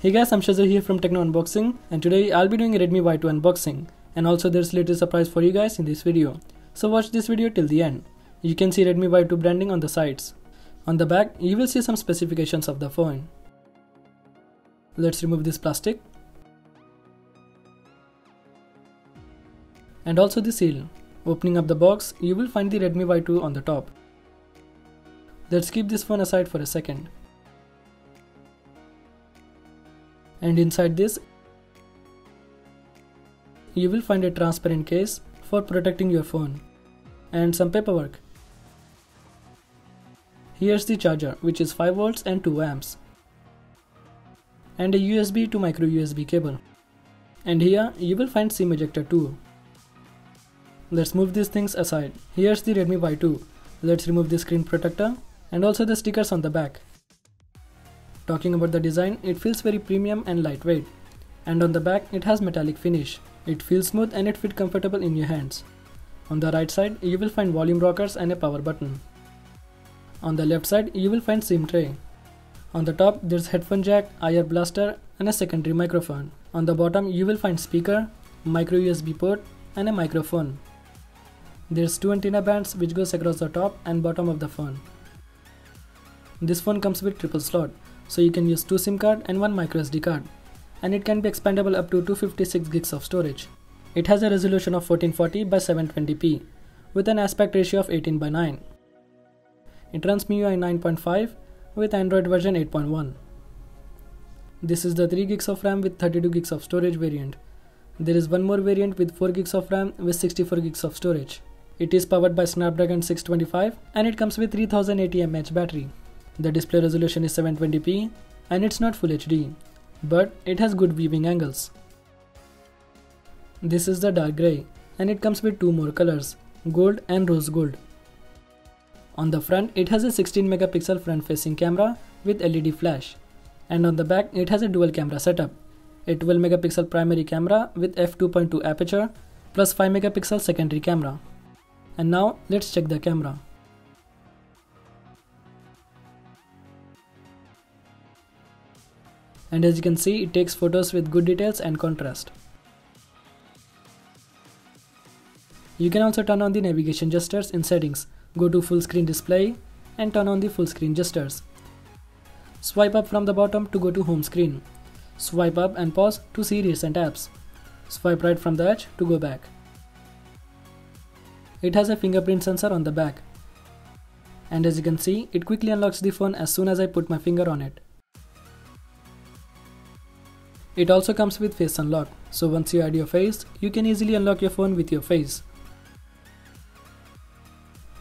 Hey guys, I'm Shaizor here from Techno Unboxing, and today I'll be doing a Redmi Y2 unboxing, and also there's a little surprise for you guys in this video. So watch this video till the end. You can see Redmi Y2 branding on the sides. On the back, you will see some specifications of the phone. Let's remove this plastic. And also the seal. Opening up the box, you will find the Redmi Y2 on the top. Let's keep this phone aside for a second. And inside this, you will find a transparent case for protecting your phone and some paperwork. Here's the charger, which is 5 volts and 2 amps, and a USB to micro USB cable. And here you will find SIM ejector too. Let's move these things aside. Here's the Redmi Y2. Let's remove the screen protector and also the stickers on the back. Talking about the design, it feels very premium and lightweight, and on the back it has metallic finish. It feels smooth and it fits comfortable in your hands. On the right side you will find volume rockers and a power button. On the left side you will find SIM tray. On the top there's headphone jack, IR blaster and a secondary microphone. On the bottom you will find speaker, micro USB port and a microphone. There's 2 antenna bands which goes across the top and bottom of the phone. This phone comes with triple slot, so you can use 2 SIM card and 1 micro SD card, and it can be expandable up to 256 gigs of storage. It has a resolution of 1440 by 720p with an aspect ratio of 18:9. It runs MIUI 9.5 with Android version 8.1. This is the 3 gigs of RAM with 32 gigs of storage variant. There is one more variant with 4 gigs of RAM with 64 gigs of storage. It is powered by Snapdragon 625 and it comes with 3080 mAh battery. The display resolution is 720p and it's not Full HD, but it has good viewing angles. This is the dark grey and it comes with 2 more colors, gold and rose gold. On the front it has a 16 megapixel front facing camera with LED flash, and on the back it has a dual camera setup, a 12 megapixel primary camera with f2.2 aperture plus 5 megapixel secondary camera. And now let's check the camera. And as you can see, it takes photos with good details and contrast. You can also turn on the navigation gestures in settings, go to full screen display and turn on the full screen gestures. Swipe up from the bottom to go to home screen. Swipe up and pause to see recent apps. Swipe right from the edge to go back. It has a fingerprint sensor on the back. And as you can see, it quickly unlocks the phone as soon as I put my finger on it. It also comes with face unlock, so once you add your face, you can easily unlock your phone with your face.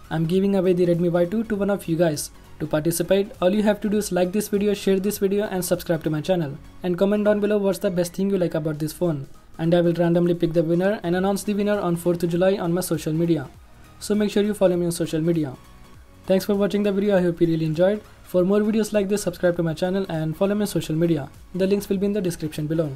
I'm giving away the Redmi Y2 to one of you guys. To participate, all you have to do is like this video, share this video and subscribe to my channel. And comment down below what's the best thing you like about this phone. And I will randomly pick the winner and announce the winner on 4th July on my social media. So make sure you follow me on social media. Thanks for watching the video, I hope you really enjoyed. For more videos like this, subscribe to my channel and follow me on social media. The links will be in the description below.